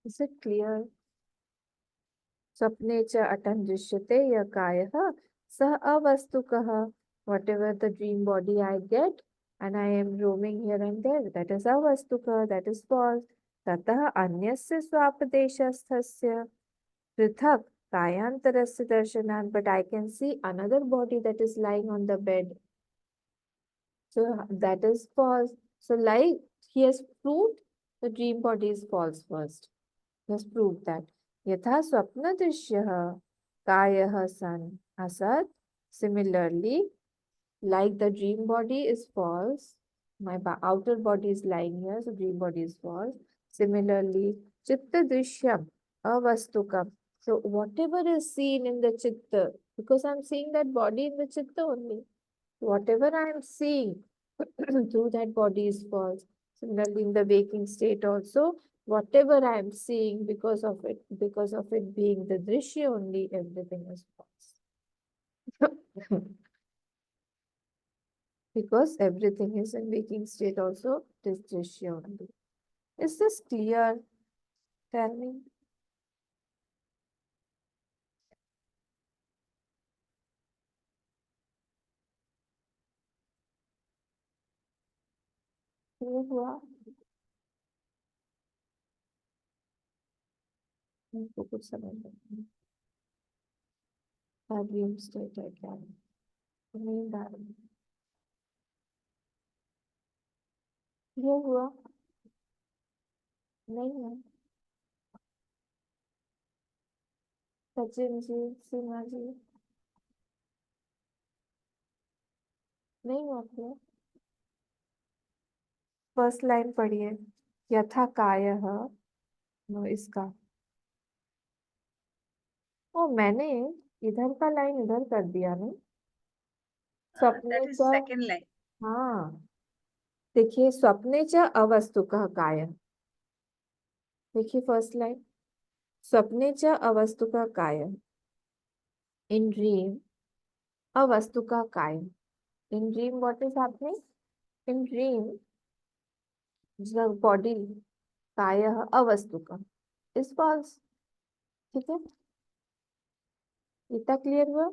Is it clear? Swapne cha atan drishyate ya kayah sah avastukah. Whatever the dream body I get, and I am roaming here and there, that is avastukah, that is false. Tatah anyasya swapadeshasthasya prithak kayantarasya darshanat. But I can see another body that is lying on the bed. So that is false. So like he has proved the dream body is false first. He has proved that. Yatha swapna drishyah kayah san asat. Similarly, like the dream body is false, my outer body is lying here, so dream body is false. Similarly, chitta drishyam avastukam. So whatever is seen in the chitta, because I'm seeing that body in the chitta only. Whatever I am seeing through that body is false. Similarly, in the waking state also, whatever I am seeing because of it being the drishya only, everything is false. Because everything is in waking state also, it is drishya only. Is this clear? Tell me. Clear हुआ? हमको कुछ समझ नहीं dream state है क्या? नींद आ रही है। क्लियर हुआ? नहीं है? सचिन जी, सीमा जी, नहीं हुआ क्लियर? फर्स्ट लाइन पढ़िए। यथा कायः, नो इसका। ओ मैंने इधर का लाइन इधर कर दिया ना। स्वप्ने That is च, second line. हाँ देखिए, स्वप्ने च अवस्तुकः कायः। देखिए फर्स्ट लाइन, स्वप्ने च अवस्तुकः कायः। इन ड्रीम अवस्तुकः कायः। In dream what is happening? In dream the body कायः अवस्तुकः इज फॉल्स। ठीक है, इतना क्लियर हुआ?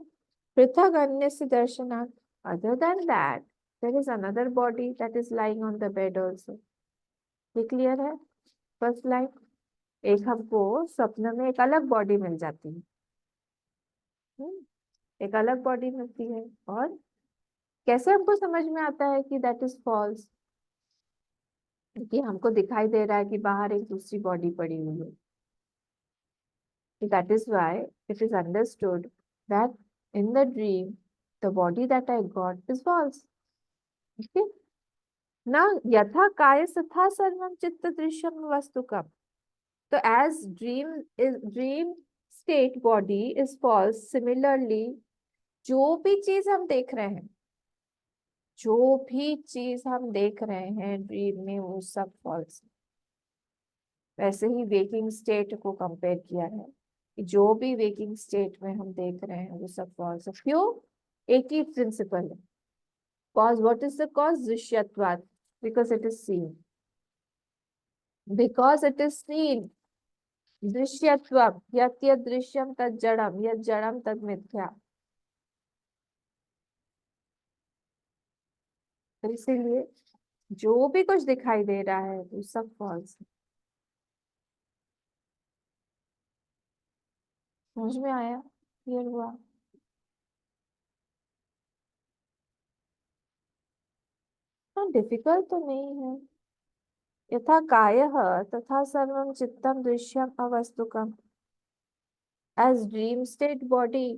पृथक अन्य से दर्शनार्थ, other than that there is another body that is lying on the bed also. ये क्लियर है? फर्स्ट लाइन, एक हमको स्वप्न में एक अलग बॉडी मिल जाती है, एक अलग बॉडी मिलती है, और कैसे हमको समझ में आता है कि दैट इज फॉल्स? कि हमको दिखाई दे रहा है कि बाहर एक दूसरी बॉडी पड़ी हुई है। That is why it is understood that in the dream, the body that I got is false. Okay? Now, yatha kaya satha sarvam chitta drishyam vastukam. So, as dream state body is false, similarly, जो भी चीज हम देख रहे हैं, जो भी चीज हम देख रहे हैं ड्रीम में, वो सब फॉल्स। वैसे ही वेकिंग स्टेट को कंपेयर किया है, जो भी वेकिंग स्टेट में हम देख रहे हैं वो सब फॉल्स है। क्यों? एक ही प्रिंसिपल है। Cause, what is the cause? दृश्यत्वात्, because it is seen, because it is seen. दृश्यत्वम् यत् यत् दृश्यम तत् जड़म, यत् जड़म तत् मिथ्या। तो इसीलिए जो भी कुछ दिखाई दे रहा है वो सब फॉल्स है। समझ में आया? क्लियर हुआ? हाँ, डिफिकल्ट तो नहीं है। यथा कायः तथा सर्वं चित्तम Drishyam अवस्तुकम। As dream state body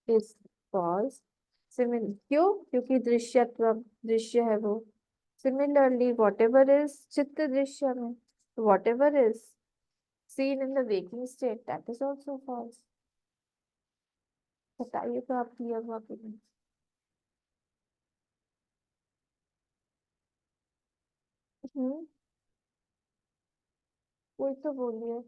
is false. क्यों? क्योंकि दृश्यत्व, दृश्य है वो। Similarly, whatever is चित्त दृश्य में, whatever is seen in the waking state, that is also false. बताइए तो आप क्लियर हुआ कि नहीं? कोई तो बोलिए।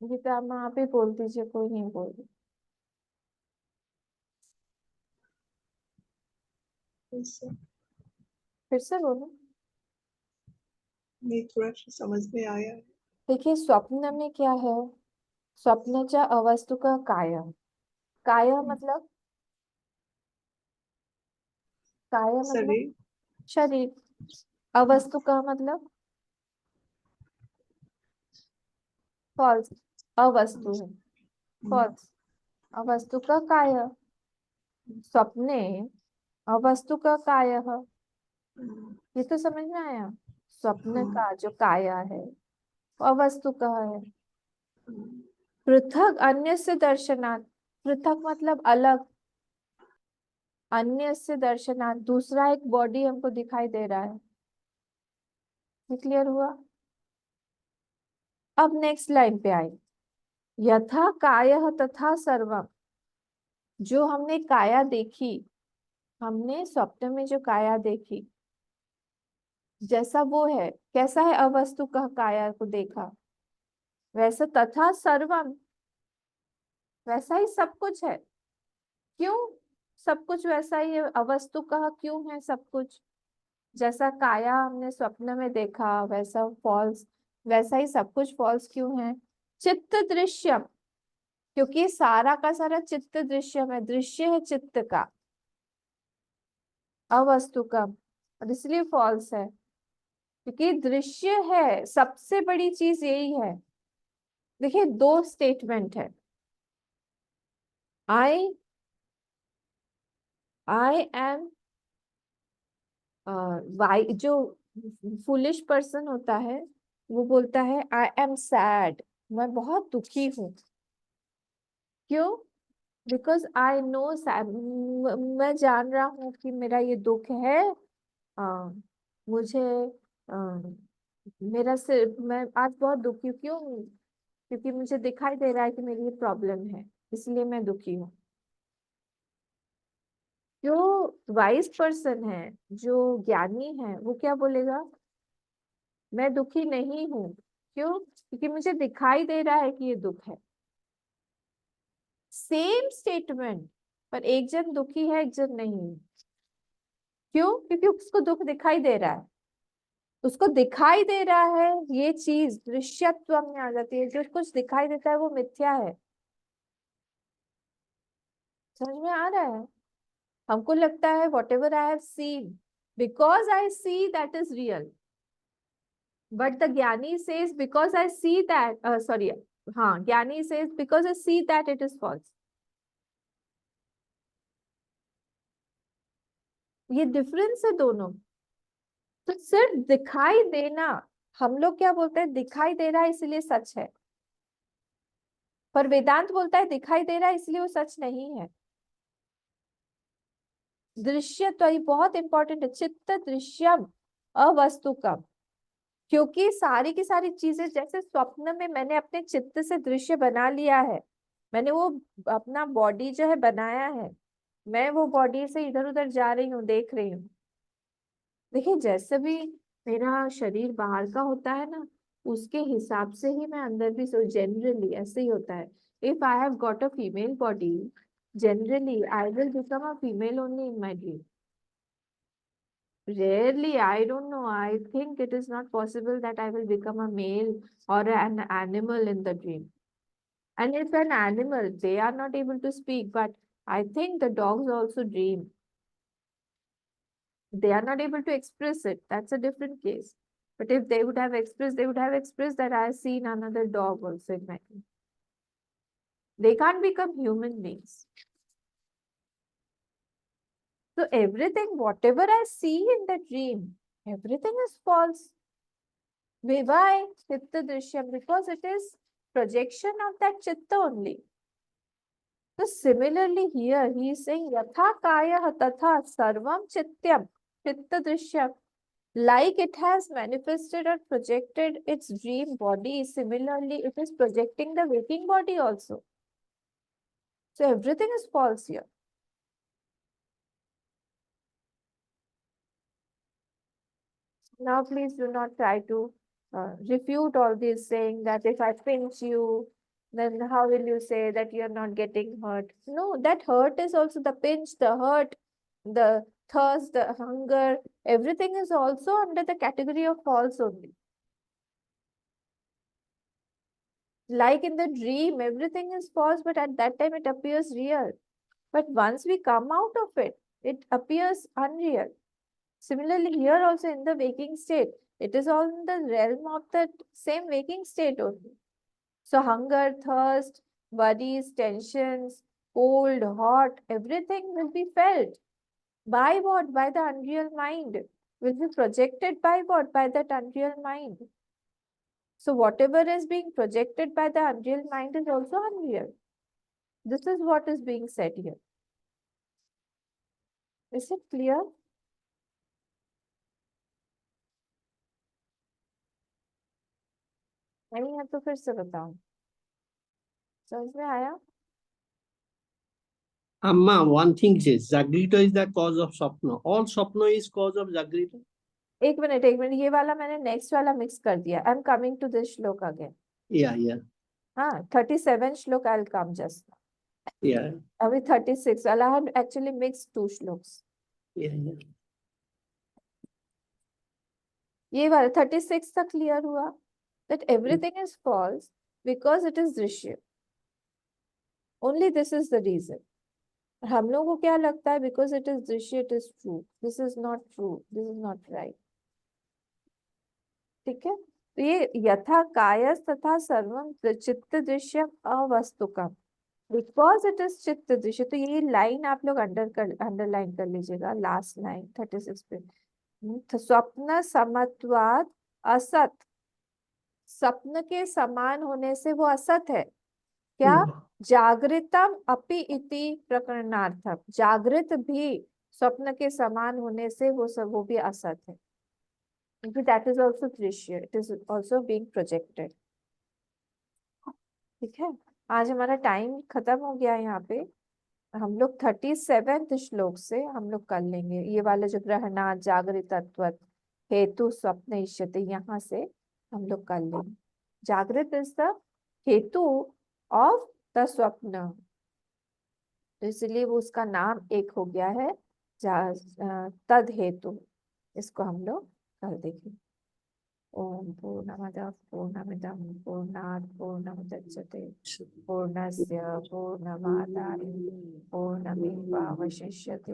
गीता आप आप ही बोल दीजिए, कोई नहीं बोल रही। फिर से बोलो। नहीं, थोड़ा सा समझ में आया है। देखिए स्वप्न में क्या है? स्वप्न च अवस्तु का काय, काय मतलब, काय मतलब शरीर। शरीर, अवस्तु का मतलब फॉल्स, अवस्तु है फॉल्स। अवस्तु का काय, स्वप्ने अवस्तु का काय, ये तो समझ में आया। स्वप्न हाँ, का जो काया है वो अवस्तु का है। हाँ, पृथक अन्य से दर्शनात्, पृथक मतलब अलग, अन्य से दर्शनात् दूसरा एक बॉडी हमको दिखाई दे रहा है। ये क्लियर हुआ। अब नेक्स्ट लाइन पे आए, यथा कायः तथा सर्वम, जो हमने काया देखी, हमने स्वप्न में जो काया देखी जैसा वो है, कैसा है, अवस्तु कह काया को देखा, वैसा तथा सर्वम, वैसा ही सब कुछ है। क्यों सब कुछ वैसा ही है, अवस्तु कह क्यों है सब कुछ, जैसा काया हमने स्वप्न में देखा वैसा फॉल्स, वैसा ही सब कुछ फॉल्स क्यों है। चित्त दृश्यम, क्योंकि सारा का सारा चित्त दृश्यम है, दृश्य है चित्त का, अवस्तु का, और इसलिए फॉल्स है, क्योंकि दृश्य है, सबसे बड़ी चीज यही है। देखिए दो स्टेटमेंट है, आई आई एम, वाई जो फुलिश पर्सन होता है वो बोलता है आई एम सैड, मैं बहुत दुखी हूँ। क्यों? बिकॉज आई नो, मैं जान रहा हूँ कि मेरा ये दुख है। आ, मुझे आ, मेरा सिर, मैं आज बहुत दुखी हूँ। क्यों? क्योंकि मुझे दिखाई दे रहा है कि मेरी ये प्रॉब्लम है, इसलिए मैं दुखी हूँ। जो वाइज पर्सन है, जो ज्ञानी है, वो क्या बोलेगा, मैं दुखी नहीं हूँ। क्यों? क्योंकि मुझे दिखाई दे रहा है कि ये दुख है। सेम स्टेटमेंट, पर एक जन दुखी है एक जन नहीं है। क्यों? क्योंकि उसको दुख दिखाई दे रहा है, उसको दिखाई दे रहा है, ये चीज दृश्यत्व में आ जाती है, जो कुछ दिखाई देता है वो मिथ्या है। समझ में आ रहा है? हमको लगता है whatever I have seen, because I see that is real, but the ज्ञानी says because I see that, sorry, हाँ, ज्ञानी says because I see that it is false. ये डिफरेंस है दोनों। तो सिर्फ दिखाई देना, हम लोग क्या बोलते हैं, दिखाई दे रहा है इसलिए सच है, पर वेदांत बोलता है दिखाई दे रहा है इसलिए वो सच नहीं है। दृश्य तो ये बहुत इंपॉर्टेंट है, चित्त दृश्यम अवस्तुकम, क्योंकि सारी की सारी चीजें, जैसे स्वप्न में मैंने अपने चित्त से दृश्य बना लिया है, मैंने वो अपना बॉडी जो है बनाया है, मैं वो बॉडी से इधर उधर जा रही हूँ, देख रही हूँ। देखिए जैसे भी मेरा शरीर बाहर का होता है ना, उसके हिसाब से ही मैं अंदर भी, सो जनरली ऐसे ही होता है। If I have got a female body, generally I will become a female only in my dream. Rarely, I don't know. I think it is not possible that I will become a male or an animal in the dream. And if an animal, they are not able to speak, but I think the dogs also dream. They are not able to express it. That's a different case. But if they would have expressed, they would have expressed that I have seen another dog also in my dream. They can't become human beings. So everything, whatever I see in the dream, everything is false. Why? Chitta Drishyam, because it is projection of that Chitta only. So similarly here, he is saying Yatha Kaya Tatha Sarvam Chityam, Chitta Drishyam. Like it has manifested or projected its dream body, similarly it is projecting the waking body also. So everything is false here. Now please do not try to refute all this, saying that if I pinch you, then how will you say that you're not getting hurt? No, that hurt is also the pinch, the hurt, the thirst, the hunger, everything is also under the category of false only. Like in the dream, everything is false, but at that time it appears real. But once we come out of it, it appears unreal. Similarly, here also in the waking state, it is all in the realm of that same waking state only. So hunger, thirst, worries, tensions, cold, hot, everything will be felt. By what? By the unreal mind. Will be projected by what? By that unreal mind. So whatever is being projected by the unreal mind is also unreal. This is what is being said here. Is it clear? नहीं है तो फिर से बताओ. समझ में आया? Amma, one thing is, Jagrita is the cause of Sapna. All Sapna is cause of Jagrita. एक मिनट, ये वाला मैंने नेक्स्ट वाला मिक्स कर दिया. I am coming to this shloka again. Yeah. हाँ, 37 shloka I will come just. Yeah. अभी 36 वाला है. Actually mix 2 shlokas. Yeah. ये वाला 36 तक क्लियर हुआ. That everything is false because it is दृश्य. Only this is the reason. हम लोगों को क्या लगता है? Because it is दृश्य, it is true. This is not true. This is not right. ठीक है. तो ये यथा कायस तथा सर्वम चित्त दृश्यम अवस्तुकम. Because it is चित्त दृश्य. तो ये लाइन आप लोग अंडरलाइन कर लीजिएगा. लास्ट लाइन 36 पे. स्वप्न समत्वाद असत. स्वप्न के समान होने से वो असत है. क्या? जागृतम अपि इति प्रकरणार्थम. जागृत भी स्वप्न के समान होने से वो भी असत है. दैट इज ऑल्सो दृश्य. It is also being projected. ठीक है. आज हमारा टाइम खत्म हो गया. यहाँ पे हम लोग 37 श्लोक से हम लोग कर लेंगे. ये वाले जो ग्रहणा जागृत हेतु स्वप्न इष्यते, यहाँ से हम लोग कर लेंगे. जागृत इज द हेतु ऑफ द स्वप्न. तो इसलिए वो उसका नाम एक हो गया है तद हेतु. इसको हम लोग कर देंगे. ओम पूर्णमदः पूर्णमिदं पूर्णात् पूर्णमुदच्यते पूर्णस्य पूर्णमादाय पूर्णमेवावशिष्यते.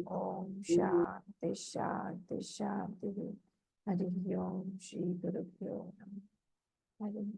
ओम शांति शांति शांति. हरि ओम. श्री गुरुभ्यो नमः. हरि ओम.